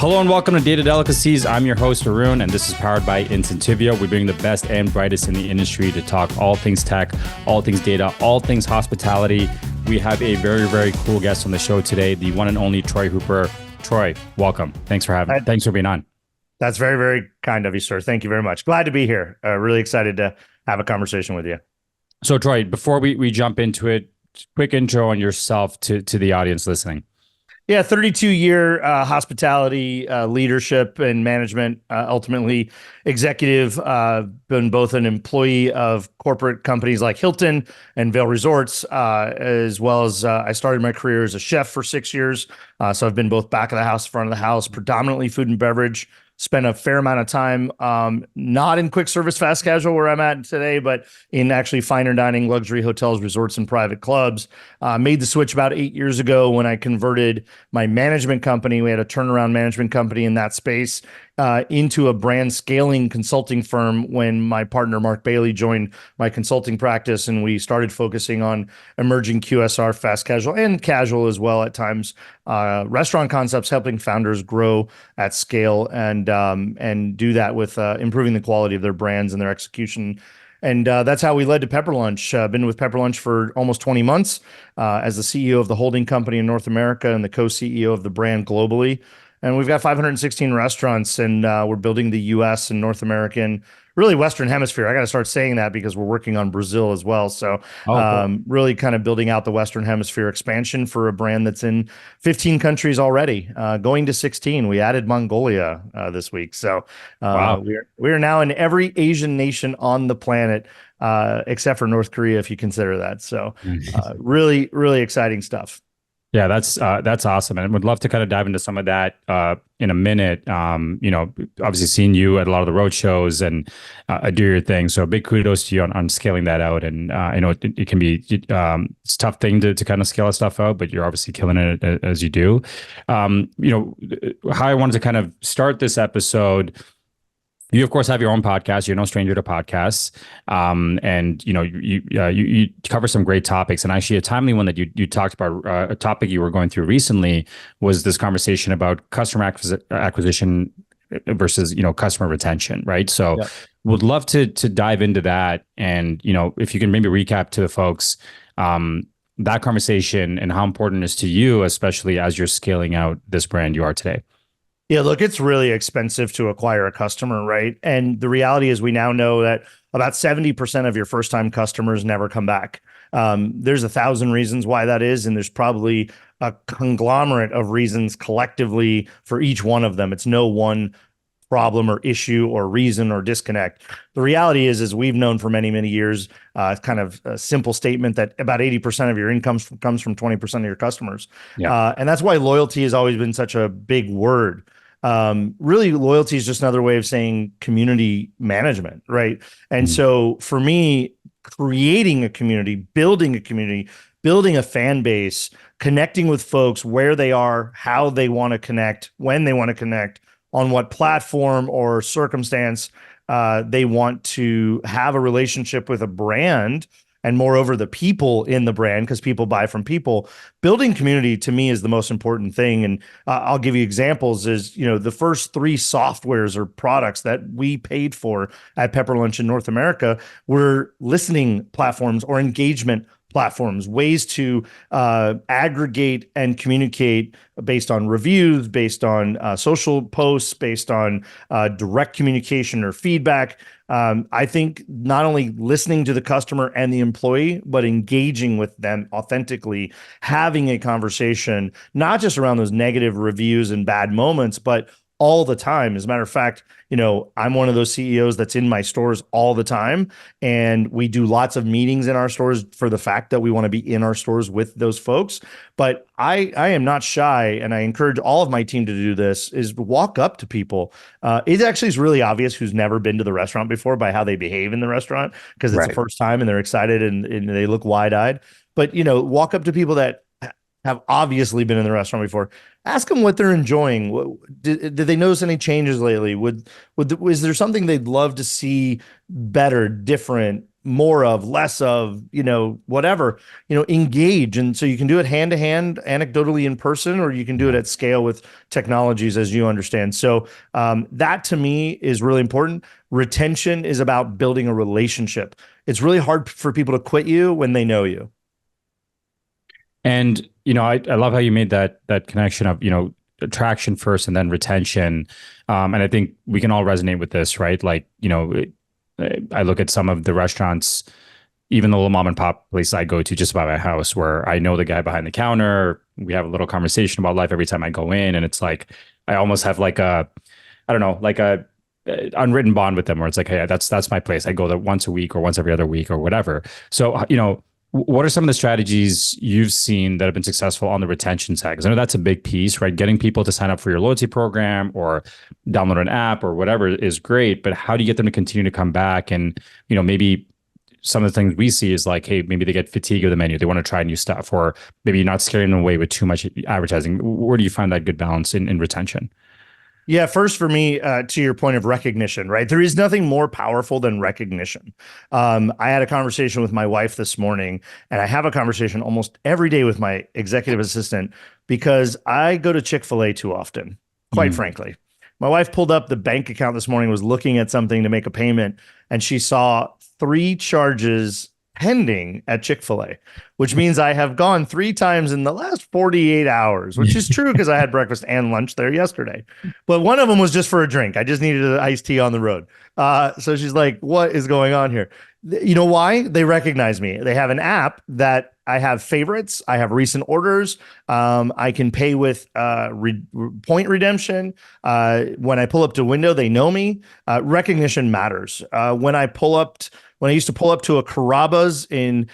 Hello and welcome to Data Delicacies. I'm your host, Arun, and this is powered by Incentivio. We bring the best and brightest in the industry to talk all things tech, all things data, all things hospitality. We have a very, very cool guest on the show today, the one and only Troy Hooper. Troy, welcome. Thanks for being on. That's very, very kind of you, sir. Thank you very much. Glad to be here. Really excited to have a conversation with you. So, Troy, before we jump into it, quick intro on yourself to the audience listening. Yeah, 32-year hospitality leadership and management, ultimately executive, been both an employee of corporate companies like Hilton and Vail Resorts, as well as I started my career as a chef for 6 years. So I've been both back of the house, front of the house, predominantly food and beverage. Spent a fair amount of time, not in quick service fast casual where I'm at today, but in actually finer dining, luxury hotels, resorts, and private clubs. Made the switch about 8 years ago when I converted my management company. We had a turnaround management company in that space into a brand scaling consulting firm when my partner, Mark Bailey, joined my consulting practice, and we started focusing on emerging QSR, fast casual, and casual as well at times, restaurant concepts, helping founders grow at scale and do that with improving the quality of their brands and their execution. And that's how we led to Pepper Lunch. Been with Pepper Lunch for almost 20 months as the CEO of the holding company in North America and the co-CEO of the brand globally. And we've got 516 restaurants, and we're building the U.S. and North American, really Western Hemisphere. I got to start saying that because we're working on Brazil as well. So Cool. really kind of building out the Western Hemisphere expansion for a brand that's in 15 countries already, going to 16. We added Mongolia this week. So Wow. we're now in every Asian nation on the planet, except for North Korea, if you consider that. So really, really exciting stuff. Yeah, that's awesome, and would love to kind of dive into some of that in a minute. Obviously seeing you at a lot of the road shows and do your thing. So big kudos to you on scaling that out. And I know it can be it's a tough thing to kind of scale that stuff out, but you're obviously killing it as you do. How I wanted to kind of start this episode. You, of course, have your own podcast. You're no stranger to podcasts, and you cover some great topics. And actually, a timely one that you talked about, a topic you were going through recently, was this conversation about customer acquisition versus customer retention, right? So, Yeah. would love to dive into that, and if you can maybe recap to the folks that conversation and how important it is to you, especially as you're scaling out this brand you are today. Yeah, look, it's really expensive to acquire a customer, right? And the reality is we now know that about 70% of your first-time customers never come back. There's 1,000 reasons why that is, and there's probably a conglomerate of reasons collectively for each one of them. It's no one problem or issue or reason or disconnect. The reality is we've known for many, many years, kind of a simple statement that about 80% of your income comes from 20% of your customers. Yeah. And that's why loyalty has always been such a big word. Really, loyalty is just another way of saying community management, right? And so for me, creating a community, building a fan base, connecting with folks where they are, how they want to connect, when they want to connect, on what platform or circumstance they want to have a relationship with a brand, and moreover, the people in the brand, because people buy from people. Building community to me is the most important thing. And I'll give you examples is, the first 3 softwares or products that we paid for at Pepper Lunch in North America were listening platforms or engagement platforms, ways to aggregate and communicate based on reviews, based on social posts, based on direct communication or feedback. I think not only listening to the customer and the employee, but engaging with them authentically, having a conversation, not just around those negative reviews and bad moments, but all the time. As a matter of fact, I'm one of those CEOs that's in my stores all the time. And we do lots of meetings in our stores for the fact that we want to be in our stores with those folks. But I am not shy, and I encourage all of my team to do this, is walk up to people. It actually is really obvious who's never been to the restaurant before by how they behave in the restaurant, because it's the first time and they're excited and they look wide-eyed. But, walk up to people that have obviously been in the restaurant before. Ask them what they're enjoying. Did they notice any changes lately? Is there something they'd love to see better, different, more of, less of, whatever, engage. And so you can do it hand to hand, anecdotally in person, or you can do it at scale with technologies as you understand. So that to me is really important. Retention is about building a relationship. It's really hard for people to quit you when they know you. And I love how you made that connection of attraction first and then retention. And I think we can all resonate with this, right? Like I look at some of the restaurants, even the little mom and pop place I go to just by my house, where I know the guy behind the counter. We have a little conversation about life every time I go in, and it's like I almost have like I don't know, like a unwritten bond with them, where it's like, hey, that's my place. I go there once a week or once every other week or whatever. So what are some of the strategies you've seen that have been successful on the retention side? Because I know that's a big piece, right? Getting people to sign up for your loyalty program or download an app or whatever is great, but how do you get them to continue to come back? And maybe some of the things we see is like, hey, maybe they get fatigue of the menu, they want to try new stuff, or maybe you're not scaring them away with too much advertising. Where do you find that good balance in retention? Yeah, first for me, to your point of recognition, right? There is nothing more powerful than recognition. I had a conversation with my wife this morning, and I have a conversation almost every day with my executive assistant because I go to Chick-fil-A too often, quite frankly. My wife pulled up the bank account this morning, was looking at something to make a payment, and she saw 3 charges pending at Chick-fil-A, which means I have gone 3 times in the last 48 hours, which is true because I had breakfast and lunch there yesterday. But one of them was just for a drink. I just needed an iced tea on the road. So she's like, what is going on here? You know why? They recognize me. They have an app that I have favorites. I have recent orders. I can pay with point redemption. When I pull up to a window, they know me. Recognition matters. When I used to pull up to a Carrabba's in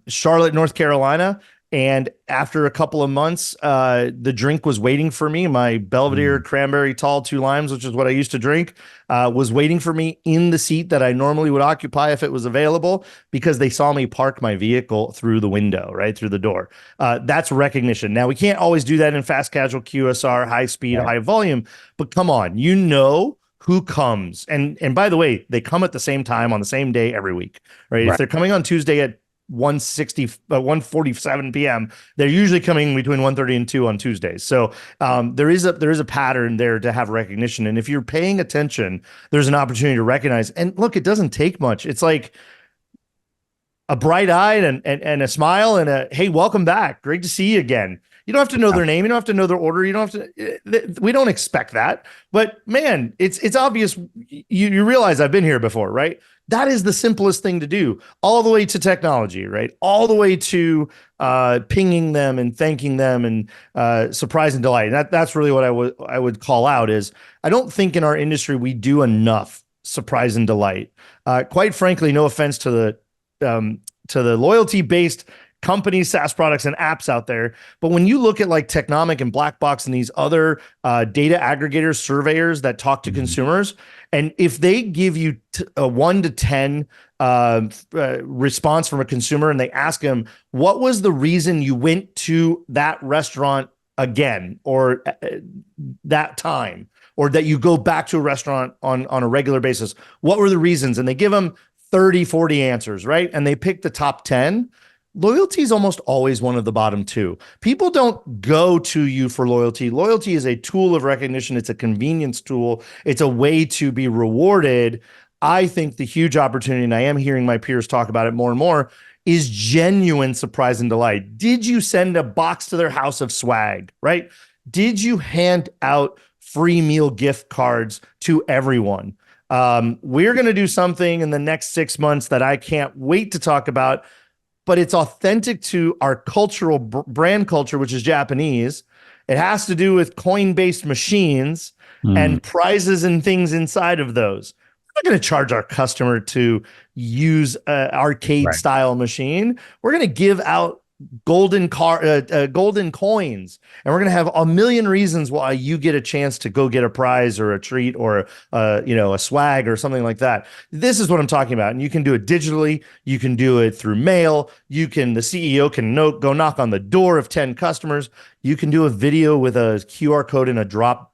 Charlotte, North Carolina, and after a couple of months, the drink was waiting for me. My Belvedere Cranberry Tall 2 Limes, which is what I used to drink, was waiting for me in the seat that I normally would occupy if it was available, because they saw me park my vehicle through the window, right through the door. That's recognition. Now, we can't always do that in fast casual QSR, high speed, high volume, but come on, who comes. And by the way, they come at the same time on the same day every week, right? If they're coming on Tuesday at 1:47 p.m., they're usually coming between 1:30 and 2 on Tuesdays. So there is a pattern there to have recognition. And if you're paying attention, there's an opportunity to recognize. And look, it doesn't take much. It's like a bright eye and a smile and a, hey, welcome back. Great to see you again. You don't have to know their name. You don't have to know their order. You don't have to. We don't expect that. But man, it's obvious. You realize I've been here before, right? That is the simplest thing to do, all the way to technology, right? All the way to pinging them and thanking them and surprise and delight. And that's really what I would call out is I don't think in our industry we do enough surprise and delight. Quite frankly, no offense to the loyalty-based companies, SaaS products, and apps out there. But when you look at like Technomic and Blackbox and these other data aggregators, surveyors that talk to consumers, and if they give you a 1 to 10 response from a consumer and they ask them, what was the reason you went to that restaurant again, or that time, or that you go back to a restaurant on a regular basis? What were the reasons? And they give them 30, 40 answers, right? And they pick the top 10. Loyalty is almost always one of the bottom 2. People don't go to you for loyalty. Loyalty is a tool of recognition. It's a convenience tool. It's a way to be rewarded. I think the huge opportunity, and I am hearing my peers talk about it more and more, is genuine surprise and delight. Did you send a box to their house of swag, right? Did you hand out free meal gift cards to everyone? We're going to do something in the next 6 months that I can't wait to talk about, but it's authentic to our cultural brand culture, which is Japanese. It has to do with coin-based machines and prizes and things inside of those. We're not going to charge our customer to use an arcade-style machine. We're going to give out golden coins, and we're going to have a million reasons why you get a chance to go get a prize or a treat or a swag or something like that. This is what I'm talking about. And you can do it digitally. You can do it through mail. The CEO can go knock on the door of 10 customers. You can do a video with a QR code and a drop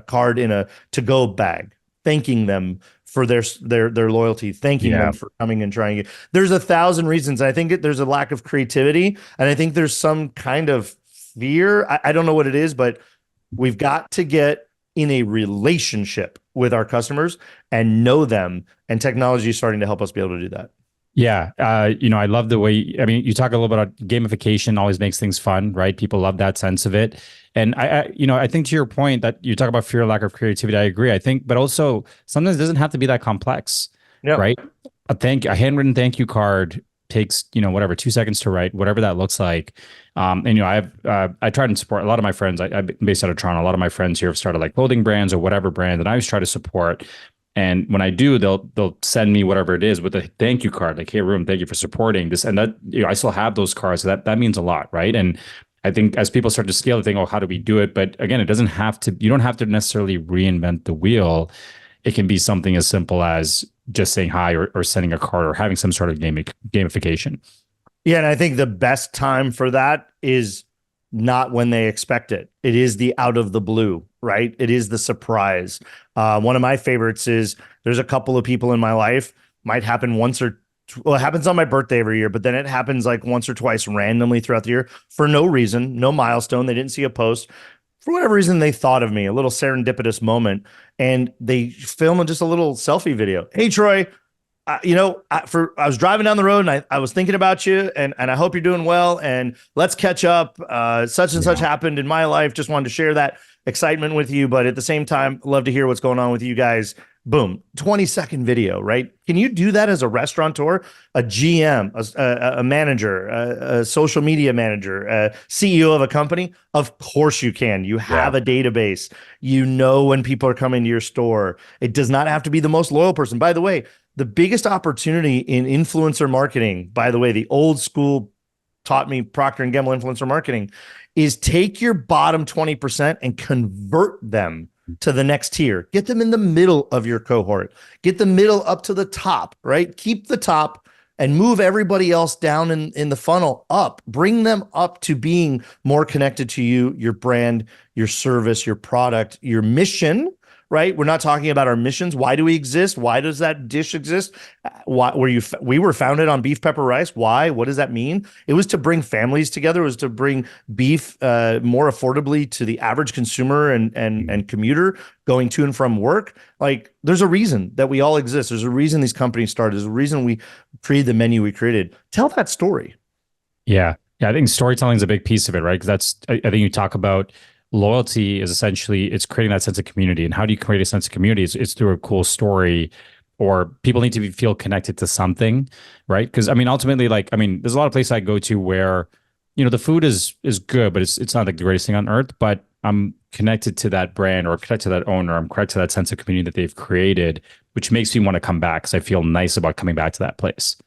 card in a to-go bag, thanking them for their loyalty, thanking them Yeah. for coming and trying it. There's 1,000 reasons. I think there's a lack of creativity, and I think there's some kind of fear. I don't know what it is, but we've got to get in a relationship with our customers and know them. And technology is starting to help us be able to do that. Yeah. I love the way, I mean, you talk a little bit about gamification always makes things fun, right? People love that sense of it. And I think to your point that you talk about fear, lack of creativity, I agree. I think, but also sometimes it doesn't have to be that complex, Yep. right? A handwritten thank you card takes, whatever, 2 seconds to write, whatever that looks like. And, I try to support a lot of my friends. I'm based out of Toronto. A lot of my friends here have started like clothing brands or whatever brand, and I always try to support. And when I do, they'll send me whatever it is with a thank you card, like, "Hey, Arun, thank you for supporting this." And that, I still have those cards. So that means a lot, right? And I think as people start to scale, they think, "Oh, how do we do it?" But again, it doesn't have to. You don't have to necessarily reinvent the wheel. It can be something as simple as just saying hi, or sending a card, or having some sort of gamification. Yeah, and I think the best time for that is not when they expect it. It is the out of the blue, right? It is the surprise. One of my favorites is there's a couple of people in my life, might happen once or well, it happens on my birthday every year, but then it happens like once or twice randomly throughout the year for no reason, no milestone. They didn't see a post. For whatever reason, they thought of me, a little serendipitous moment, and they film just a little selfie video. "Hey, Troy, I was driving down the road and I was thinking about you, and I hope you're doing well, and let's catch up. Such and such Yeah. happened in my life. Just wanted to share that excitement with you, but at the same time, love to hear what's going on with you guys." Boom, 20-second video, right? Can you do that as a restaurateur, a GM, a manager, a social media manager, a CEO of a company? Of course you can. You Yeah. have a database. You know when people are coming to your store. It does not have to be the most loyal person. By the way, the biggest opportunity in influencer marketing, by the way, the old school taught me Procter and Gamble influencer marketing, is take your bottom 20% and convert them to the next tier. Get them in the middle of your cohort. Get the middle up to the top, right? Keep the top and move everybody else down in the funnel up. Bring them up to being more connected to you, your brand, your service, your product, your mission, right? We're not talking about our missions. Why do we exist? Why does that dish exist? Why we were founded on beef, pepper, rice. Why? What does that mean? It was to bring families together. It was to bring beef more affordably to the average consumer and commuter going to and from work. Like, there's a reason that we all exist. There's a reason these companies started. There's a reason we created the menu we created. Tell that story. Yeah. Yeah. I think storytelling is a big piece of it, right? Because I think you talk about loyalty is essentially it's creating that sense of community. And how do you create a sense of community? It's through a cool story, or people need to feel connected to something, right? Because I mean, ultimately, there's a lot of places I go to where, the food is good, but it's not like the greatest thing on earth. But I'm connected to that brand, or connected to that owner. I'm connected to that sense of community that they've created, which makes me want to come back because I feel nice about coming back to that place.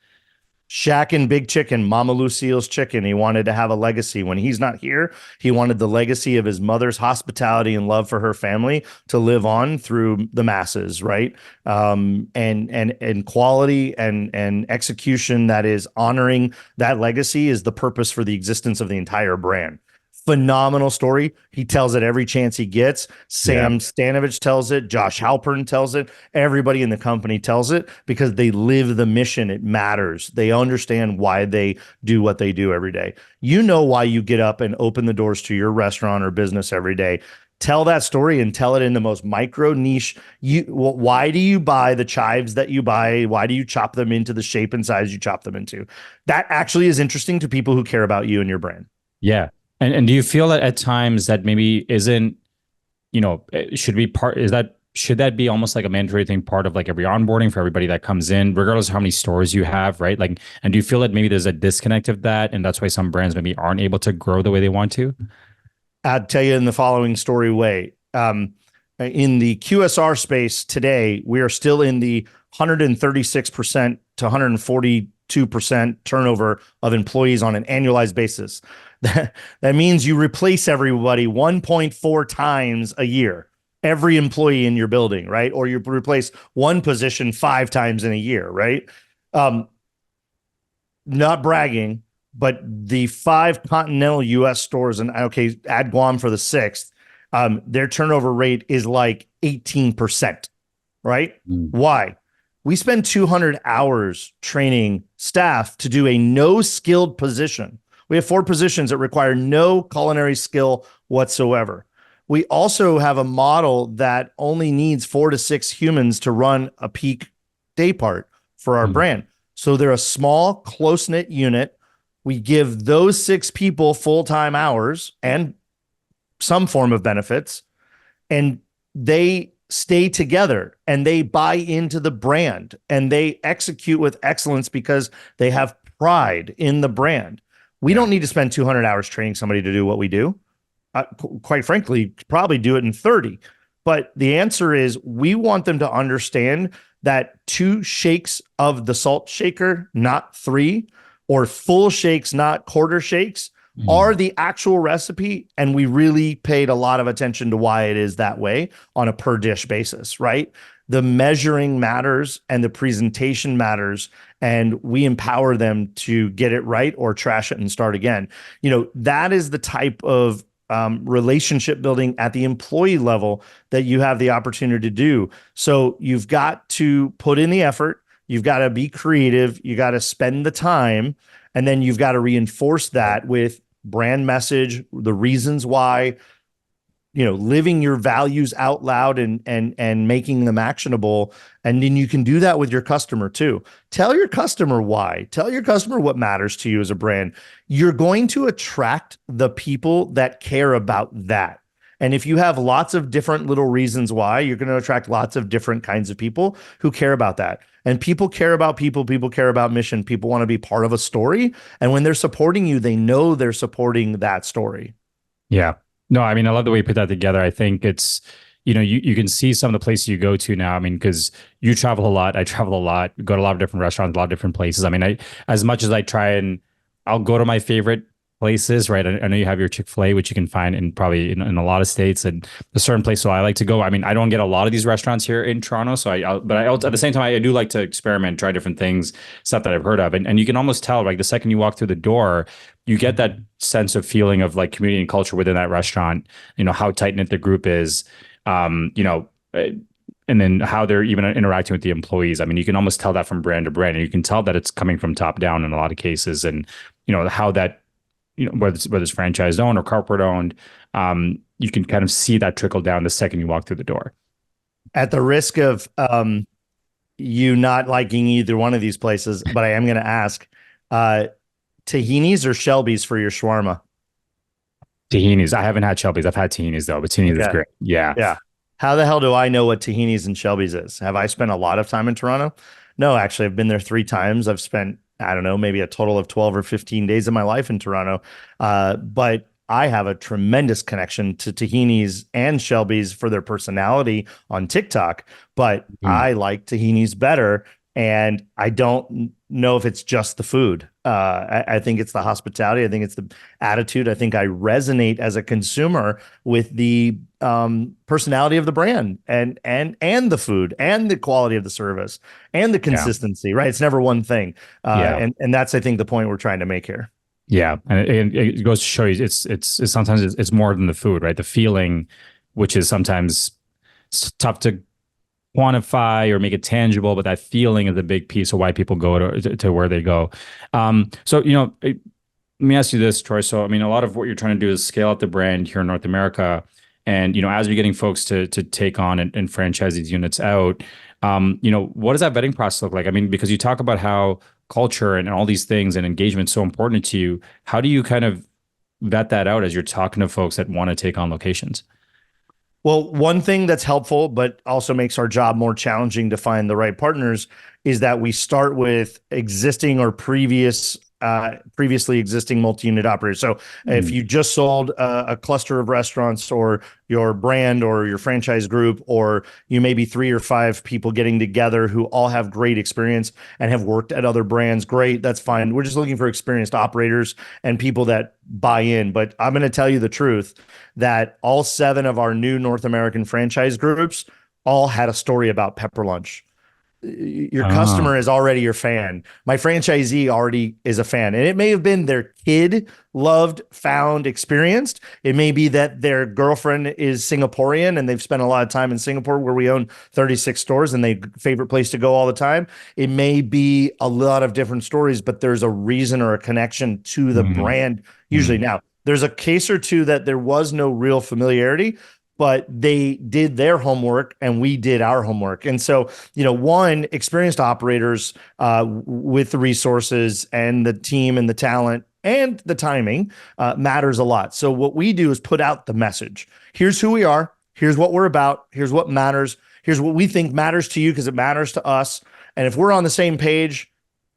Shaq and Big Chicken, Mama Lucille's Chicken. He wanted to have a legacy. When he's not here, he wanted the legacy of his mother's hospitality and love for her family to live on through the masses, right? And quality and execution that is honoring that legacy is the purpose for the existence of the entire brand. Phenomenal story. He tells it every chance he gets. Yeah. Sam Stanovich tells it. Josh Halpern tells it. Everybody in the company tells it because they live the mission. It matters. They understand why they do what they do every day. You know why you get up and open the doors to your restaurant or business every day. Tell that story and tell it in the most micro niche. Why do you buy the chives that you buy? Why do you chop them into the shape and size you chop them into? That actually is interesting to people who care about you and your brand. Yeah. And do you feel that at times that maybe isn't, should that be almost like a mandatory thing, part of like every onboarding for everybody that comes in, regardless of how many stores you have, right? Like, and do you feel that maybe there's a disconnect of that, and that's why some brands maybe aren't able to grow the way they want to? I'll tell you in the following story way. In the QSR space today, we are still in the 136% to 142% turnover of employees on an annualized basis. That means you replace everybody 1.4 times a year, every employee in your building, right? Or you replace one position 5 times in a year, right? Not bragging, but the 5 continental US stores, and okay, add Guam for the 6th, their turnover rate is like 18%, right? Mm. Why? We spend 200 hours training staff to do a no skilled position. We have 4 positions that require no culinary skill whatsoever. We also have a model that only needs 4 to 6 humans to run a peak day part for our Mm. brand. So they're a small, close knit unit. We give those 6 people full time hours and some form of benefits, and they stay together and they buy into the brand and they execute with excellence because they have pride in the brand. We Yeah. don't need to spend 200 hours training somebody to do what we do. Quite frankly, probably do it in 30. But the answer is we want them to understand that 2 shakes of the salt shaker, not 3, or full shakes, not quarter shakes, are Mm. the actual recipe. And we really paid a lot of attention to why it is that way on a per dish basis, right? The measuring matters and the presentation matters. And we empower them to get it right or trash it and start again. That is the type of relationship building at the employee level that you have the opportunity to do. So you've got to put in the effort. You've got to be creative. You got to spend the time. And then you've got to reinforce that with brand message, the reasons why, living your values out loud and making them actionable. And then you can do that with your customer too. Tell your customer why. Tell your customer what matters to you as a brand. You're going to attract the people that care about that. And if you have lots of different little reasons why, you're going to attract lots of different kinds of people who care about that. And people care about people, people care about mission, people want to be part of a story. And when they're supporting you, they know they're supporting that story. Yeah. No, I mean, I love the way you put that together. I think it's, you can see some of the places you go to now. I mean, because you travel a lot, I travel a lot, go to a lot of different restaurants, a lot of different places. I mean, as much as I try and I'll go to my favorite places, right? I know you have your Chick-fil-A, which you can find in probably in a lot of states, and a certain place. So I like to go. I mean, I don't get a lot of these restaurants here in Toronto. So but I also, at the same time, I do like to experiment, try different things, stuff that I've heard of. And you can almost tell, like the second you walk through the door, you get that sense of feeling of like community and culture within that restaurant, how tight knit the group is, um, you know, uh, and then how they're even interacting with the employees. I mean, you can almost tell that from brand to brand, and you can tell that it's coming from top down in a lot of cases. And, how that, whether it's franchise owned or corporate owned, you can kind of see that trickle down the second you walk through the door. At the risk of you not liking either one of these places, but I am going to ask, tahinis or Shelby's for your shawarma? Tahinis. I haven't had Shelby's. I've had tahinis though, but tahinis is Okay. great. Yeah. Yeah. How the hell do I know what tahinis and Shelby's is? Have I spent a lot of time in Toronto? No, actually, I've been there 3 times. I've spent, I don't know, maybe a total of 12 or 15 days of my life in Toronto. But I have a tremendous connection to tahinis and Shelby's for their personality on TikTok, but Mm. I like tahinis better. And I don't know if it's just the food. I think it's the hospitality. I think it's the attitude. I think I resonate as a consumer with the personality of the brand and the food and the quality of the service and the Yeah. consistency. Right? It's never one thing, Yeah. and that's I think the point we're trying to make here. Yeah, and it goes to show you it's sometimes it's more than the food, right? The feeling, which is sometimes tough to quantify or make it tangible, but that feeling is a big piece of why people go to where they go. So let me ask you this, Troy. So I mean, a lot of what you're trying to do is scale out the brand here in North America, and as you're getting folks to take on and franchise these units out, what does that vetting process look like? I mean, because you talk about how culture and all these things and engagement is so important to you. How do you kind of vet that out as you're talking to folks that want to take on locations? Well, one thing that's helpful, but also makes our job more challenging to find the right partners, is that we start with existing or previously existing multi-unit operators. So if Mm. you just sold a cluster of restaurants or your brand or your franchise group, or you may be 3 or 5 people getting together who all have great experience and have worked at other brands, great, that's fine. We're just looking for experienced operators and people that buy in. But I'm going to tell you the truth that all 7 of our new North American franchise groups all had a story about Pepper Lunch. Your Ah, customer is already your fan. My franchisee already is a fan. And it may have been their kid loved, found, experienced. It may be that their girlfriend is Singaporean and they've spent a lot of time in Singapore where we own 36 stores and they favorite place to go all the time. It may be a lot of different stories, but there's a reason or a connection to the mm, brand usually. mm, Now, there's a case or two that there was no real familiarity, but they did their homework and we did our homework. And so, one, experienced operators with the resources and the team and the talent and the timing matters a lot. So, what we do is put out the message. Here's who we are. Here's what we're about. Here's what matters. Here's what we think matters to you because it matters to us. And if we're on the same page,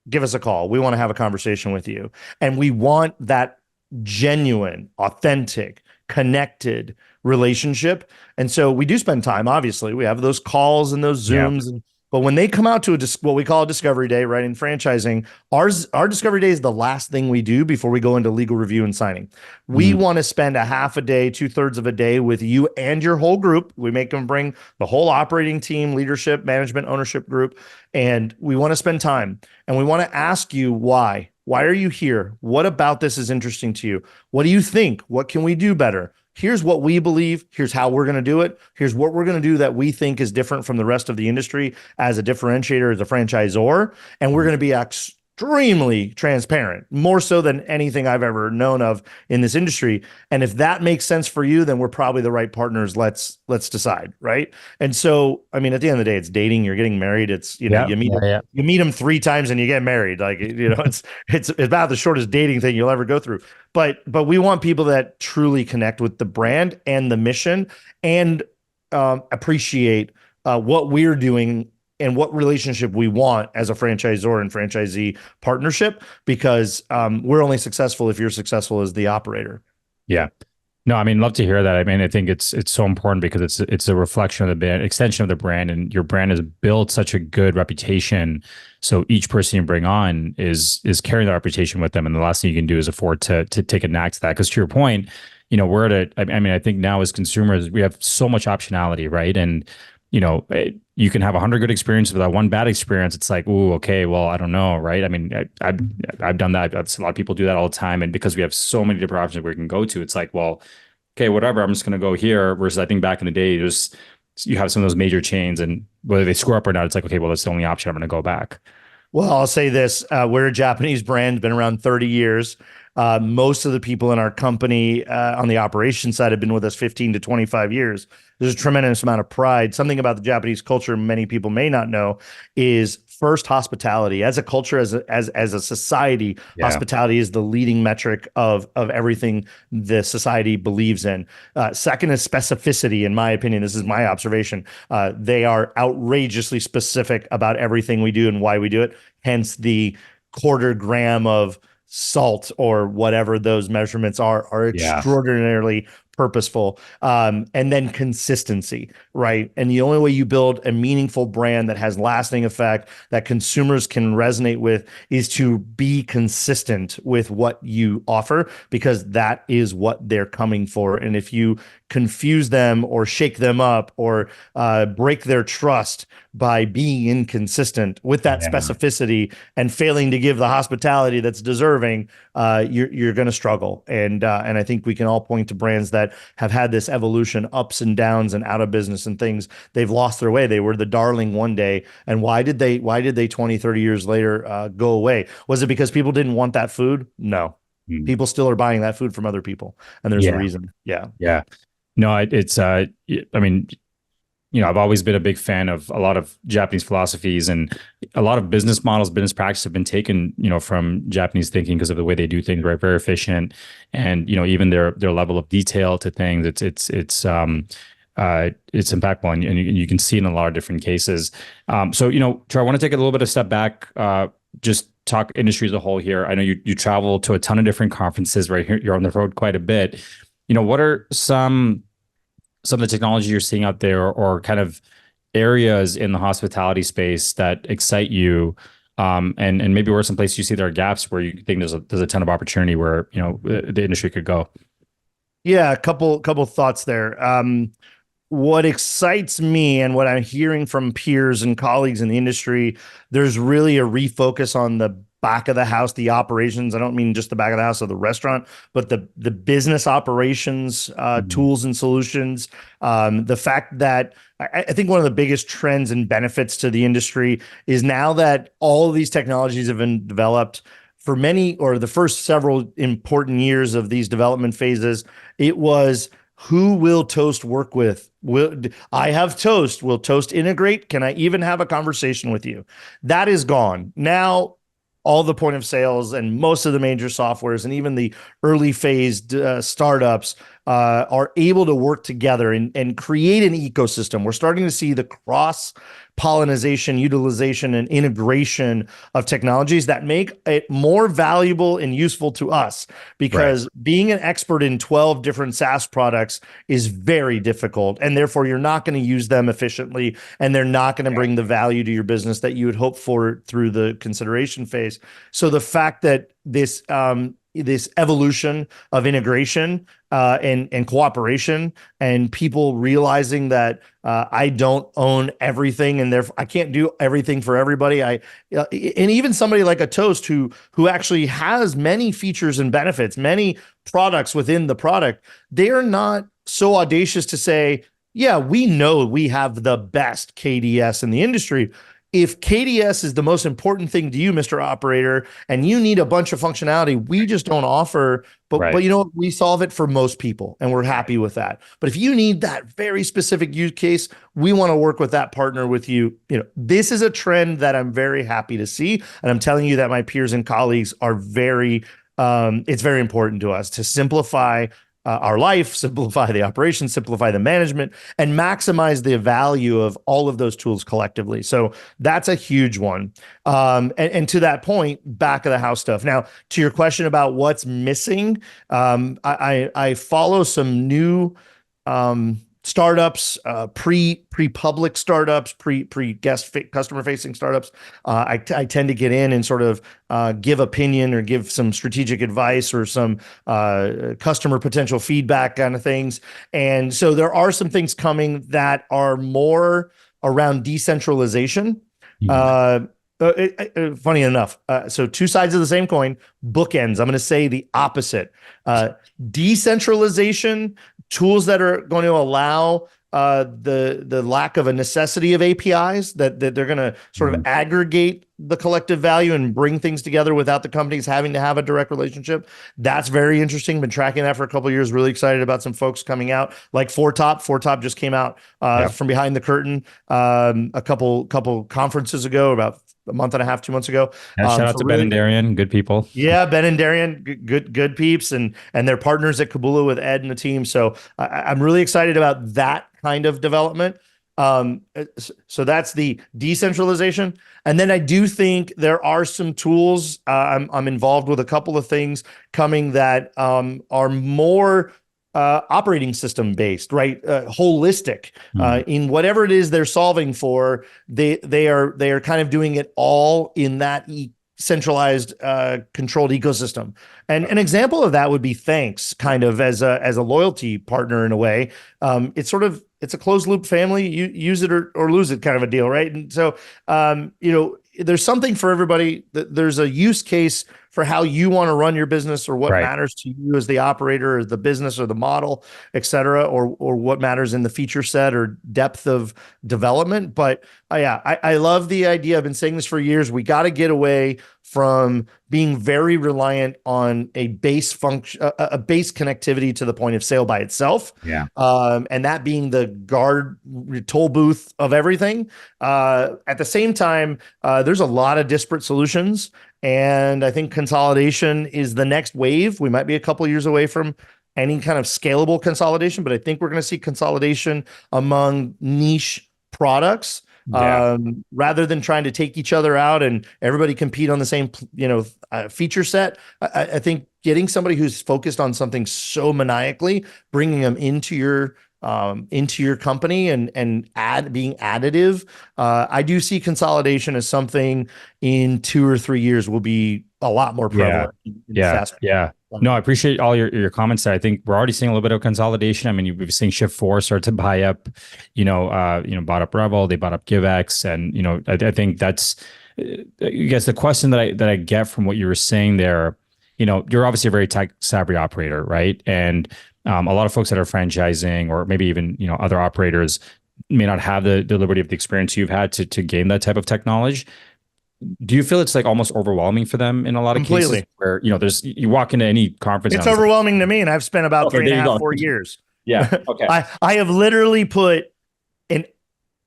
give us a call. We want to have a conversation with you. And we want that genuine, authentic, connected relationship. And so we do spend time, obviously. We have those calls and those yeah. Zooms. But when they come out to what we call a discovery day, right, in franchising, our discovery day is the last thing we do before we go into legal review and signing. We Mm, want to spend a half a day, 2/3 of a day with you and your whole group. We make them bring the whole operating team, leadership, management, ownership group, and we want to spend time. And we want to ask you why. Why are you here? What about this is interesting to you? What do you think? What can we do better? Here's what we believe. Here's how we're going to do it. Here's what we're going to do that we think is different from the rest of the industry as a differentiator, as a franchisor. And we're mm, going to be extremely transparent, more so than anything I've ever known of in this industry. And if that makes sense for you, then we're probably the right partners. Let's decide, right? And so, I mean, at the end of the day, it's dating. You're getting married. It's yeah, yeah, yeah. you meet them 3 times and you get married. Like it's about the shortest dating thing you'll ever go through. But we want people that truly connect with the brand and the mission and appreciate what we're doing and what relationship we want as a franchisor and franchisee partnership because we're only successful if you're successful as the operator. Yeah. No, I mean, love to hear that. I mean, I think it's so important because it's a reflection of the brand, extension of the brand, and your brand has built such a good reputation. So each person you bring on is carrying that reputation with them, and the last thing you can do is afford to take a knack to that. Because to your point, we're at a. I mean, I think now as consumers, we have so much optionality, right? And you can have 100 good experiences with that one bad experience. It's like, ooh, okay, well, I don't know, right? I mean, I've done that. I've seen a lot of people do that all the time, and because we have so many different options where we can go to, it's like, well, okay, whatever. I'm just going to go here. Versus, I think back in the day, you have some of those major chains, and whether they screw up or not, it's like, okay, well, that's the only option. I'm going to go back. Well, I'll say this: we're a Japanese brand, been around 30 years. Most of the people in our company on the operations side have been with us 15 to 25 years. There's a tremendous amount of pride. Something about the Japanese culture many people may not know is first hospitality. As a culture, as a society, Yeah, hospitality is the leading metric of everything the society believes in. Second is specificity, in my opinion. This is my observation. They are outrageously specific about everything we do and why we do it. Hence the quarter gram of salt or whatever those measurements are yeah, extraordinarily purposeful. And then consistency, right? And the only way you build a meaningful brand that has lasting effect that consumers can resonate with is to be consistent with what you offer because that is what they're coming for. And if you confuse them or shake them up or break their trust by being inconsistent with that yeah, specificity and failing to give the hospitality that's deserving, you're going to struggle. And I think we can all point to brands that have had this evolution, ups and downs, and out of business and things. They've lost their way. They were the darling one day, and why did they? Why did they 20, 30 years later go away? Was it because people didn't want that food? No, mm, people still are buying that food from other people, and there's a yeah, reason. Yeah. yeah. No, it's I mean, I've always been a big fan of a lot of Japanese philosophies and a lot of business models, business practices have been taken, from Japanese thinking because of the way they do things, right? Very efficient. And, even their level of detail to things, it's impactful and you can see it in a lot of different cases. So, Troy, I want to take a little bit of step back, just talk industry as a whole here. I know you travel to a ton of different conferences, right? Here, you're on the road quite a bit. What are some of the technology you're seeing out there or kind of areas in the hospitality space that excite you? And maybe where some places you see there are gaps where you think there's a ton of opportunity where, the industry could go. Yeah, a couple thoughts there. what excites me and what I'm hearing from peers and colleagues in the industry, there's really a refocus on the back of the house, the operations. I don't mean just the back of the house of the restaurant, but the business operations Mhm. tools and solutions. The fact that I think one of the biggest trends and benefits to the industry is now that all of these technologies have been developed for many, or the first several important years of these development phases, it was who will Toast work with? Will I have Toast? Will Toast integrate? Can I even have a conversation with you? That is gone. Now, all the point of sales and most of the major softwares and even the early phase startups are able to work together and create an ecosystem. We're starting to see the cross pollination, utilization, and integration of technologies that make it more valuable and useful to us, Right. because being an expert in 12 different SaaS products is very difficult. And therefore, you're not going to use them efficiently, and they're not going to bring the value to your business that you would hope for through the consideration phase. So the fact that this evolution of integration and cooperation, and people realizing that I don't own everything, and therefore I can't do everything for everybody. And even somebody like a Toast who actually has many features and benefits, many products within the product, they are not so audacious to say, yeah, we know we have the best KDS in the industry. If KDS is the most important thing to you, Mr. Operator, and you need a bunch of functionality we just don't offer, but Right. you know, we solve it for most people and we're happy with that. But if you need that very specific use case, we want to work with that partner with you. You know, this is a trend that I'm very happy to see. And I'm telling you that my peers and colleagues are it's very important to us to simplify our life, simplify the operation, simplify the management, and maximize the value of all of those tools collectively. So that's a huge one. And to that point, back of the house stuff. Now, to your question about what's missing, I follow some new startups, pre public startups, pre guest customer facing startups. I tend to get in and sort of give opinion or give some strategic advice or some customer potential feedback kind of things. And so there are some things coming that are more around decentralization. Mhm. Uh, Funny enough, so two sides of the same coin, bookends. I'm going to say the opposite. Decentralization, tools that are going to allow the lack of a necessity of APIs, that they're going to sort of Mhm. aggregate the collective value and bring things together without the companies having to have a direct relationship. That's very interesting. Been tracking that for a couple of years. Really excited about some folks coming out like Four Top. Four Top just came out Yeah. from behind the curtain a couple conferences ago, about a month and a half, 2 months ago. And shout out For to Ben and really, Darian, good people. yeah, Ben and Darian, good peeps, and they're partners at Kabula with Ed and the team. So I'm really excited about that kind of development. So that's the decentralization, and then I do think there are some tools. I'm involved with a couple of things coming that are more operating system based, right? Holistic Mhm. in whatever it is they're solving for. They are kind of doing it all in that centralized controlled ecosystem. And an example of that would be Thanks, kind of as a loyalty partner in a way. It's a closed loop family. You use it or lose it kind of a deal, right? And so there's something for everybody. There's a use case for how you want to run your business, or what Right. matters to you as the operator or the business or the model, et cetera, or what matters in the feature set or depth of development. But yeah, I love the idea. I've been saying this for years. We got to get away from being very reliant on a base function, a base connectivity to the point of sale by itself, Yeah. and that being the guard toll booth of everything. At the same time, there's a lot of disparate solutions, and I think consolidation is the next wave. We might be a couple of years away from any kind of scalable consolidation, but I think we're going to see consolidation among niche products, Yeah. rather than trying to take each other out and everybody compete on the same, feature set. I think getting somebody who's focused on something so maniacally, bringing them into your company and being additive. I do see consolidation as something in 2 or 3 years will be a lot more Yeah. prevalent in Yeah. SaaS. Yeah. No, I appreciate all your comments there. I think we're already seeing a little bit of consolidation. I mean, you've seen Shift4 start to buy up, bought up Revel, they bought up GiveX, and I think that's, I guess the question that I get from what you were saying there, you're obviously a very tech savvy operator, right? And a lot of folks that are franchising or maybe even other operators may not have the liberty of the experience you've had to gain that type of technology. Do you feel it's like almost overwhelming for them in a lot of cases Completely. where, there's, you walk into any conference It's now, it's like, overwhelming to me, and I've spent about okay, three and there a you half, go. 4 years. Yeah. Okay. I have literally put an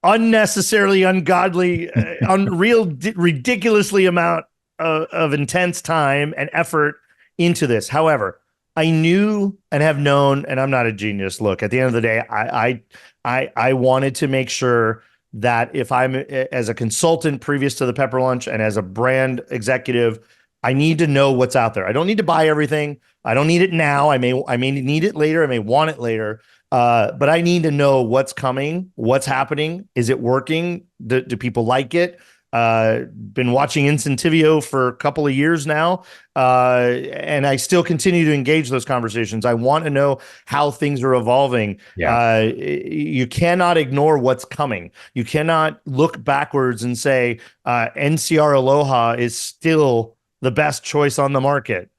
unnecessarily ungodly, unreal, ridiculously amount of intense time and effort into this. However, I knew and have known, and I'm not a genius. Look, at the end of the day, I wanted to make sure that if I'm as a consultant previous to the Pepper Lunch and as a brand executive, I need to know what's out there. I don't need to buy everything. I don't need it now. I may need it later. I may want it later. But I need to know what's coming, what's happening. Is it working? Do people like it? Been watching Incentivio for a couple of years now, and I still continue to engage those conversations. I want to know how things are evolving. Yeah. You cannot ignore what's coming. You cannot look backwards and say NCR Aloha is still the best choice on the market.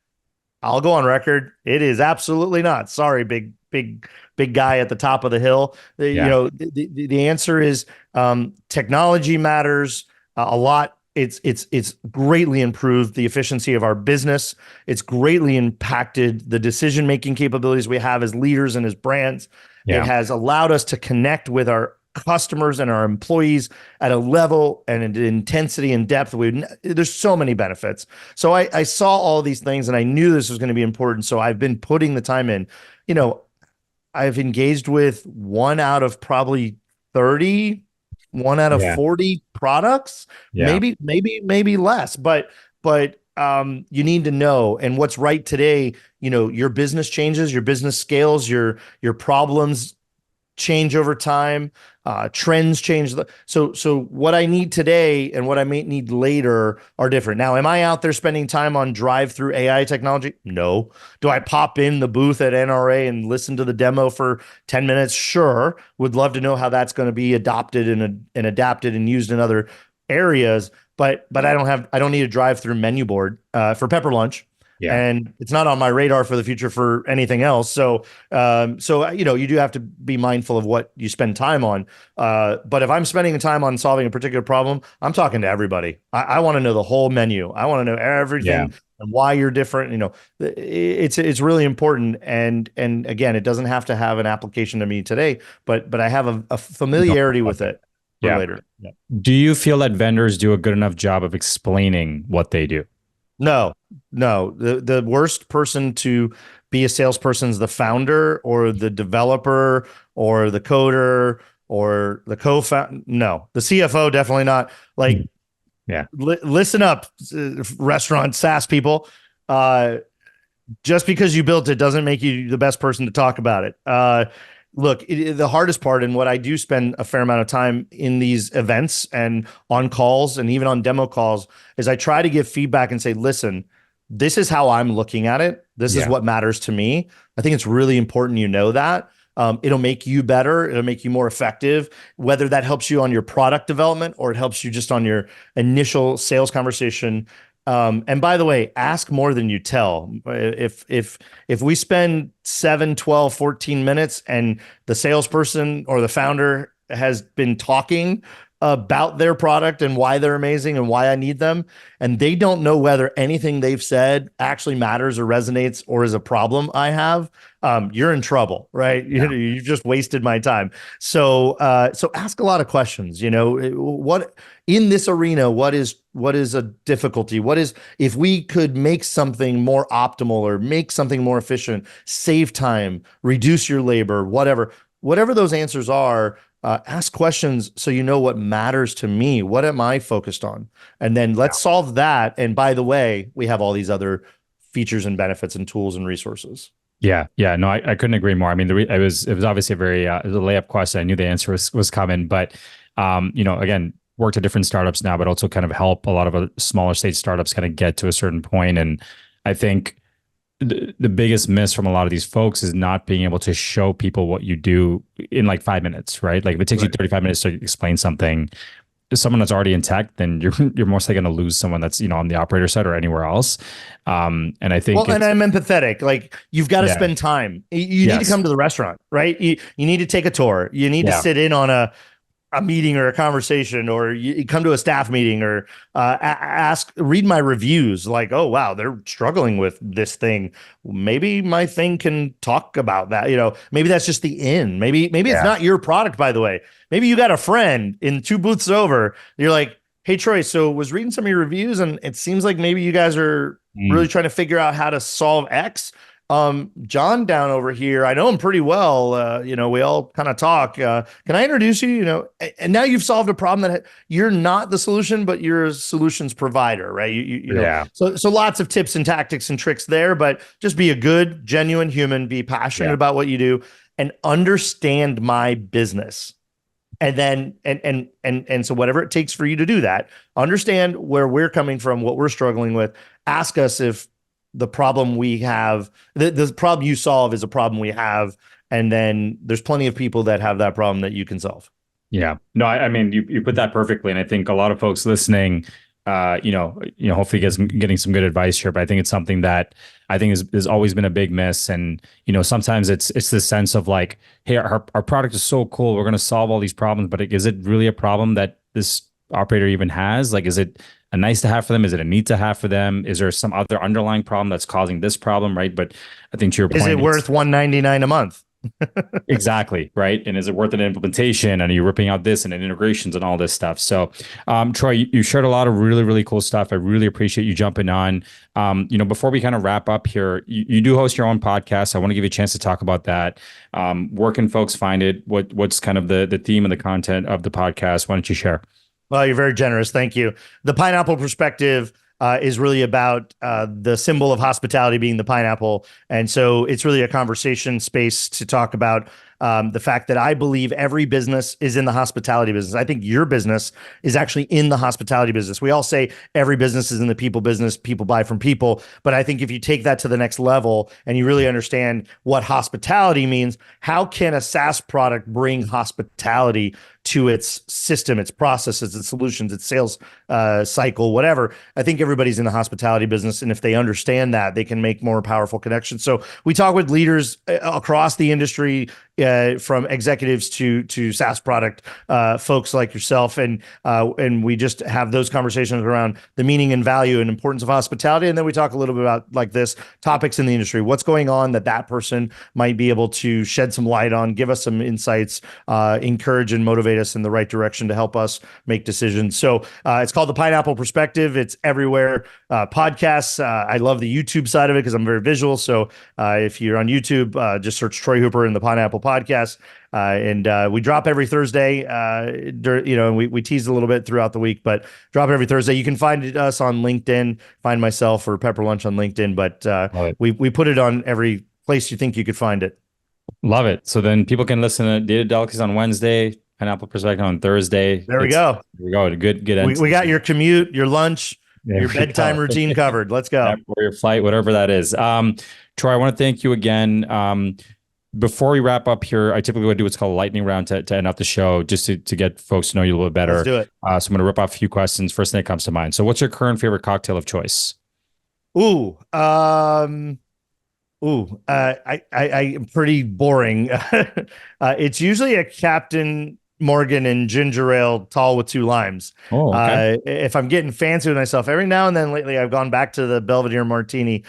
I'll go on record. It is absolutely not. Sorry, big guy at the top of the hill. Yeah. The answer is technology matters a lot. It's greatly improved the efficiency of our business. It's greatly impacted the decision-making capabilities we have as leaders and as brands. It Yeah. has allowed us to connect with our customers and our employees at a level and an intensity and depth. There's so many benefits. So I saw all these things and I knew this was going to be important. So I've been putting the time in. I've engaged with one out of probably 30, one out of Yeah. 40 products, Yeah. maybe less, but you need to know. And what's right today, your business changes, your business scales, your problems change over time, trends change. So what I need today and what I may need later are different. Now, am I out there spending time on drive-through AI technology? No. Do I pop in the booth at NRA and listen to the demo for 10 minutes? Sure. Would love to know how that's going to be adopted and adapted and used in other areas. But I don't need a drive-through menu board for Pepper Lunch. Yeah. And it's not on my radar for the future for anything else. So you do have to be mindful of what you spend time on. But if I'm spending time on solving a particular problem, I'm talking to everybody. I want to know the whole menu. I want to know everything and why you're different. It's really important. And again, it doesn't have to have an application to me today, but I have a familiarity with it for Yeah. later. Yeah. Do you feel that vendors do a good enough job of explaining what they do? No. The worst person to be a salesperson is the founder or the developer or the coder or the co-founder. No, the CFO definitely not. Like, Yeah. Listen up, restaurant SaaS people. Just because you built it doesn't make you the best person to talk about it. Look, the hardest part, and what I do spend a fair amount of time in these events and on calls and even on demo calls, is I try to give feedback and say, listen, this is how I'm looking at it. This is what matters to me. I think it's really important you know that. It'll make you better. It'll make you more effective, whether that helps you on your product development or it helps you just on your initial sales conversation. And by the way, ask more than you tell. If we spend 7, 12, 14 minutes and the salesperson or the founder has been talking about their product and why they're amazing and why I need them, and they don't know whether anything they've said actually matters or resonates or is a problem I have, you're in trouble, right? Yeah. You just wasted my time. So ask a lot of questions. What in this arena, what is a difficulty? What is, if we could make something more optimal or make something more efficient, save time, reduce your labor, whatever those answers are. Ask questions so you know what matters to me. What am I focused on? And then let's solve that. And by the way, we have all these other features and benefits and tools and resources. Yeah. No, I couldn't agree more. I mean, it was obviously a very it was a layup question. I knew the answer was coming, but again, worked at different startups now, but also kind of help a lot of smaller stage startups kind of get to a certain point. And I think the biggest miss from a lot of these folks is not being able to show people what you do in like 5 minutes, right? Like if it takes you Right. 35 minutes to explain something, someone that's already in tech, then you're mostly going to lose someone that's, on the operator side or anywhere else. And I think Well, and it's, I'm empathetic. Like you've got to yeah, spend time. You need to yes, come to the restaurant, right? You need to take a tour. You need to yeah, sit in on a meeting or a conversation, or you come to a staff meeting, or read my reviews. Like, oh wow, they're struggling with this thing. Maybe my thing can talk about that. Maybe that's just the in. Maybe it's yeah. not your product, by the way. Maybe you got a friend in two booths over. You're like, hey Troy, so was reading some of your reviews, and it seems like maybe you guys are really Mm, trying to figure out how to solve X. John down over here, I know him pretty well. We all kind of talk. Can I introduce you? And now you've solved a problem that you're not the solution, but you're a solutions provider, right? yeah, So lots of tips and tactics and tricks there, but just be a good, genuine human, be passionate yeah, about what you do, and understand my business. And then and so whatever it takes for you to do that, understand where we're coming from, what we're struggling with. Ask us if the problem we have, the problem you solve is a problem we have, and then there's plenty of people that have that problem that you can solve. yeah. No, I mean, you put that perfectly, and I think a lot of folks listening, hopefully getting some good advice here. But I think it's something that I think has always been a big miss, and sometimes it's this sense of like, hey, our product is so cool, we're going to solve all these problems, but is it really a problem that this operator even has? Like, is it a nice to have for them? Is it a need to have for them? Is there some other underlying problem that's causing this problem, right? But I think to your Is it point, worth 199 a month? exactly, right. And is it worth an implementation? And are you ripping out this and integrations and all this stuff? So, Troy, you shared a lot of really, really cool stuff. I really appreciate you jumping on. Before we kind of wrap up here, you do host your own podcast. I want to give you a chance to talk about that. Where can folks find it? What's kind of the theme and the content of the podcast? Why don't you share? Well, you're very generous. Thank you. The pineapple perspective is really about the symbol of hospitality being the pineapple. And so it's really a conversation space to talk about the fact that I believe every business is in the hospitality business. I think your business is actually in the hospitality business. We all say every business is in the people business, people buy from people. But I think if you take that to the next level and you really understand what hospitality means, how can a SaaS product bring hospitality to its system, its processes, its solutions, its sales cycle, whatever? I think everybody's in the hospitality business. And if they understand that, they can make more powerful connections. So we talk with leaders across the industry, from executives to SaaS product folks like yourself, and we just have those conversations around the meaning and value and importance of hospitality, and then we talk a little bit about like this topics in the industry, what's going on that person might be able to shed some light on, give us some insights, encourage and motivate us in the right direction to help us make decisions. So it's called the Pineapple Perspective. It's everywhere. Podcasts. I love the YouTube side of it because I'm very visual. So if you're on YouTube, just search Troy Hooper and the Pineapple Podcast. And we drop every Thursday, and we tease a little bit throughout the week, but drop every Thursday. You can find us on LinkedIn, find myself or Pepper Lunch on LinkedIn, but we put it on every place you think you could find it. Love it. So then people can listen to Data Delicacies on Wednesday, Pineapple Perspective on Thursday. There we go. There we go. Good end. We got your commute, your lunch, There your we bedtime go. routine covered. Let's go. Yeah, or your flight, whatever that is. Troy, I want to thank you again. Before we wrap up here, I typically would do what's called a lightning round to end up the show, just to get folks to know you a little bit better. Let's do it. So I'm going to rip off a few questions. First thing that comes to mind. So what's your current favorite cocktail of choice? I am pretty boring. It's usually a Captain Morgan and ginger ale, tall with 2 limes. Oh, okay. If I'm getting fancy with myself, every now and then lately, I've gone back to the Belvedere Martini,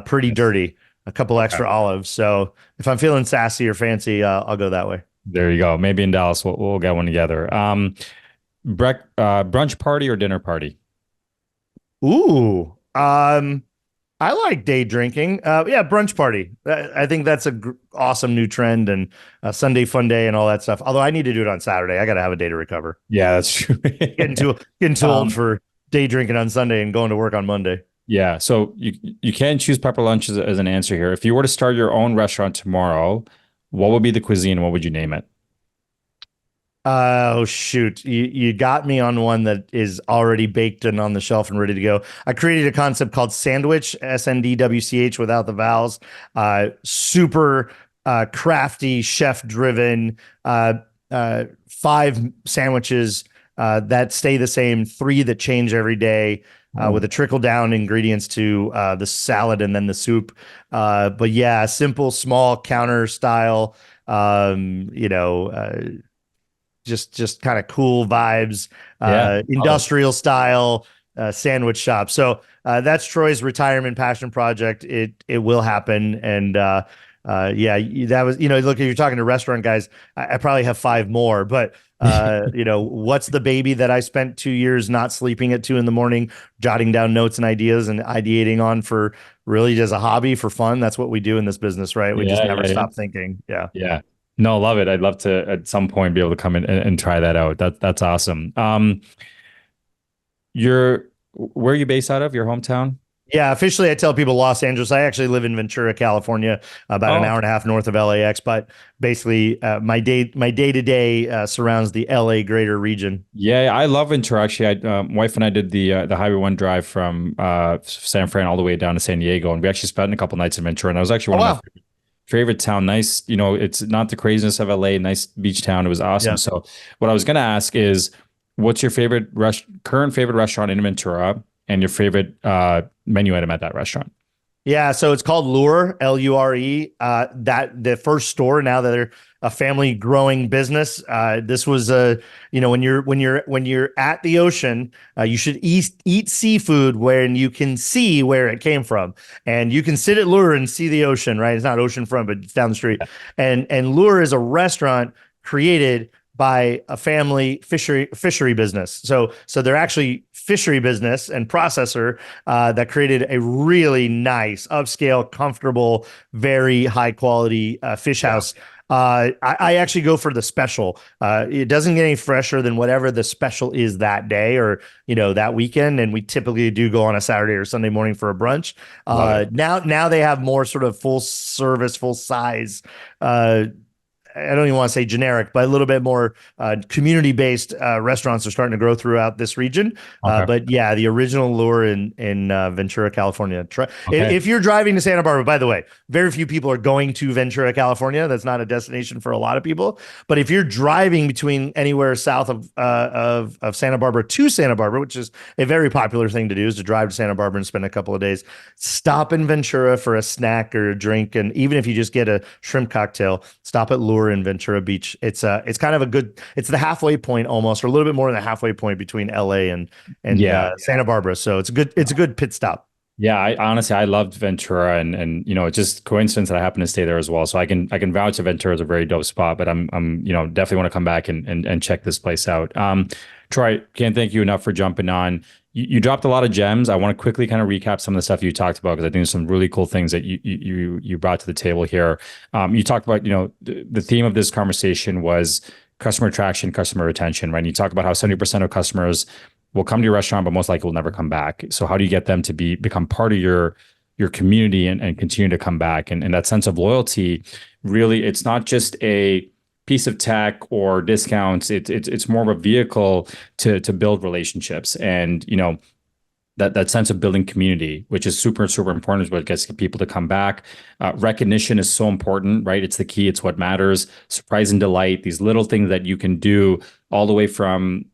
pretty Nice. dirty, a couple Okay. extra olives. So if I'm feeling sassy or fancy, I'll go that way. There you go. Maybe in Dallas, we'll get one together. Brunch party or dinner party? Ooh, I like day drinking. Yeah, brunch party. I think that's a awesome new trend, and a Sunday fun day and all that stuff. Although I need to do it on Saturday. I got to have a day to recover. Yeah, that's true. Getting too old for day drinking on Sunday and going to work on Monday. Yeah. So you can choose Pepper Lunch as an answer here. If you were to start your own restaurant tomorrow, what would be the cuisine? What would you name it? Oh shoot, you got me on one that is already baked and on the shelf and ready to go. I created a concept called sandwich, SNDWCH without the vowels. Super crafty, chef driven. Five sandwiches that stay the same, three that change every day. Oh, With a trickle down ingredients to the salad and then the soup. But yeah, simple, small counter style. You know, just kind of cool vibes, yeah. Love it. industrial style sandwich shop. So that's Troy's retirement passion project. It will happen, and yeah, that was look, if you're talking to restaurant guys, I probably have five more, but what's the baby that I spent 2 years not sleeping at 2 in the morning, jotting down notes and ideas and ideating on for really as a hobby for fun. That's what we do in this business, right? We just Yeah, never yeah, yeah. stop thinking. Yeah. Yeah. No, love it. I'd love to at some point be able to come in and try that out. That's awesome. You're where are you based out of? Your hometown? Yeah, officially, I tell people Los Angeles. I actually live in Ventura, California, about an Oh, hour and a half north of LAX. But basically, my day to day surrounds the LA greater region. yeah. I love Ventura. Actually, wife and I did the Highway 1 drive from San Fran all the way down to San Diego, and we actually spent a couple nights in Ventura. And that was actually Oh one of my wow, favorite town. Nice, it's not the craziness of LA. Nice beach town. It was awesome. yeah. So, what I was gonna ask is, what's your current favorite restaurant in Ventura, and your favorite menu item at that restaurant? Yeah, so it's called Lure, Lure. That the first store now that they're a family growing business. This was when you're at the ocean, you should eat seafood when you can see where it came from, and you can sit at Lure and see the ocean. Right, it's not oceanfront, but it's down the street. And Lure is a restaurant created by a family fishery business. So they're actually fishery business and processor that created a really nice, upscale, comfortable, very high quality fish Yeah. house. I actually go for the special. It doesn't get any fresher than whatever the special is that day or that weekend. And we typically do go on a Saturday or Sunday morning for a brunch. Love it. Now they have more sort of full service, full size I don't even want to say generic, but a little bit more community-based restaurants are starting to grow throughout this region. Okay. But yeah, the original Lure in Ventura, California. Okay. If you're driving to Santa Barbara, by the way, very few people are going to Ventura, California. That's not a destination for a lot of people. But if you're driving between anywhere south of Santa Barbara to Santa Barbara, which is a very popular thing to do, is to drive to Santa Barbara and spend a couple of days, stop in Ventura for a snack or a drink, and even if you just get a shrimp cocktail, stop at Lure in Ventura Beach. It's kind of it's the halfway point almost, or a little bit more than the halfway point between LA and Yeah. Santa Barbara. So it's a good pit stop. Yeah, I honestly I loved Ventura, and it's just coincidence that I happen to stay there as well. So I can vouch that Ventura is a very dope spot, but I'm definitely want to come back and check this place out. Troy, can't thank you enough for jumping on. You dropped a lot of gems. I want to quickly kind of recap some of the stuff you talked about because I think there's some really cool things that you brought to the table here. You talked about the theme of this conversation was customer attraction, customer retention, right? And you talk about how 70% of customers will come to your restaurant, but most likely will never come back. So how do you get them to become part of your community and continue to come back? And that sense of loyalty, really, it's not just a piece of tech or discounts. It's more of a vehicle to build relationships. And that sense of building community, which is super, super important, is what gets people to come back. Recognition is so important, right? It's the key. It's what matters. Surprise and delight, these little things that you can do all the way from,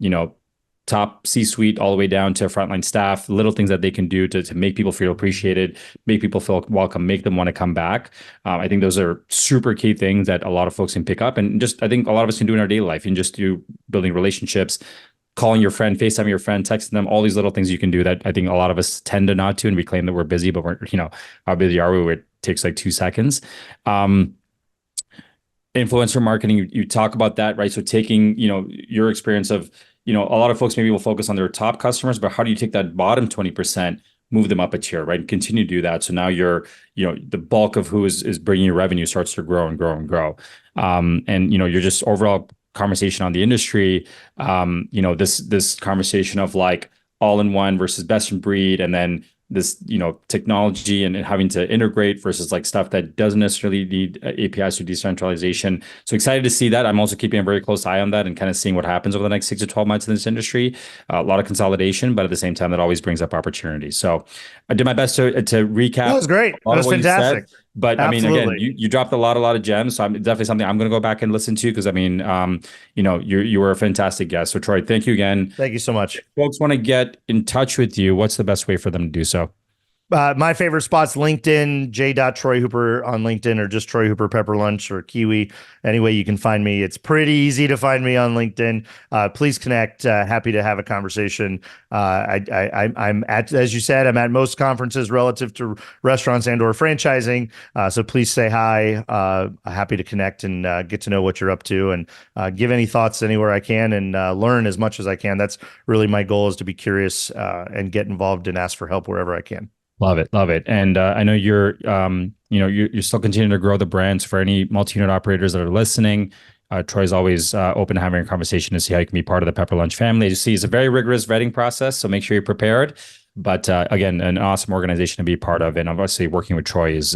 top C-suite all the way down to frontline staff, little things that they can do to make people feel appreciated, make people feel welcome, make them want to come back. I think those are super key things that a lot of folks can pick up. And just, I think a lot of us can do in our daily life and just do building relationships, calling your friend, FaceTime your friend, texting them, all these little things you can do that I think a lot of us tend to not to, and we claim that we're busy, but we're, how busy are we? Where it takes like 2 seconds. Influencer marketing, you talk about that, right? So taking, your experience of, a lot of folks maybe will focus on their top customers, but how do you take that bottom 20%, move them up a tier, right? And continue to do that. So now the bulk of who is bringing you revenue starts to grow and grow and grow. And, you're just overall conversation on the industry, this conversation of like all in one versus best in breed, and then this, technology and having to integrate versus like stuff that doesn't necessarily need APIs or decentralization. So excited to see that. I'm also keeping a very close eye on that and kind of seeing what happens over the next 6 to 12 months in this industry. A lot of consolidation, but at the same time, that always brings up opportunities. So I did my best to recap. That was great. A lot That was of what you fantastic. said. But Absolutely. I mean, again, you dropped a lot of gems. So I'm definitely something I'm going to go back and listen to because I mean, you were a fantastic guest. So Troy, thank you again. Thank you so much. If folks want to get in touch with you, what's the best way for them to do so? My favorite spot's LinkedIn, Troy Hooper on LinkedIn, or just Troy Hooper Pepper Lunch or Kiwi. Any way you can find me. It's pretty easy to find me on LinkedIn. Please connect. Happy to have a conversation. I'm at, as you said, I'm at most conferences relative to restaurants and or franchising. So please say hi. Happy to connect and get to know what you're up to and give any thoughts anywhere I can and learn as much as I can. That's really my goal, is to be curious and get involved and ask for help wherever I can. Love it, love it. And I know you're still continuing to grow the brands. For any multi-unit operators that are listening, Troy's always open to having a conversation to see how you can be part of the Pepper Lunch family. As you see, it's a very rigorous vetting process, so make sure you're prepared. But again, an awesome organization to be part of, and obviously working with Troy is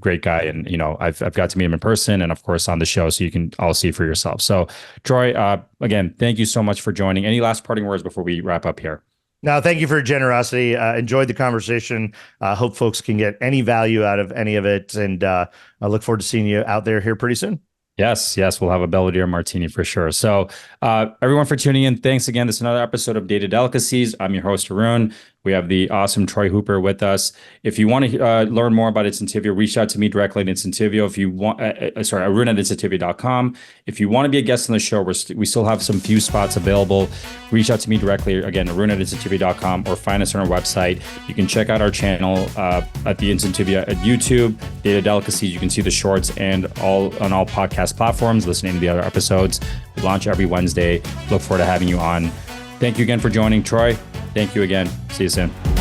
great guy, and I've got to meet him in person, and of course on the show, so you can all see for yourself. So Troy, again, thank you so much for joining. Any last parting words before we wrap up here? No, thank you for your generosity. Enjoyed the conversation. Hope folks can get any value out of any of it. And I look forward to seeing you out there here pretty soon. Yes, we'll have a Belvedere martini for sure. So everyone for tuning in, thanks again. This is another episode of Data Delicacies. I'm your host, Arun. We have the awesome Troy Hooper with us. If you want to learn more about Incentivio, reach out to me directly at Incentivio. If you want, Arun at Incentivio.com. If you want to be a guest on the show, we still have some few spots available. Reach out to me directly. Again, Arun at Incentivio.com, or find us on our website. You can check out our channel at the Incentivio at YouTube, Data Delicacies. You can see the shorts and on all podcast platforms, listening to the other episodes. We launch every Wednesday. Look forward to having you on. Thank you again for joining, Troy. Thank you again. See you soon.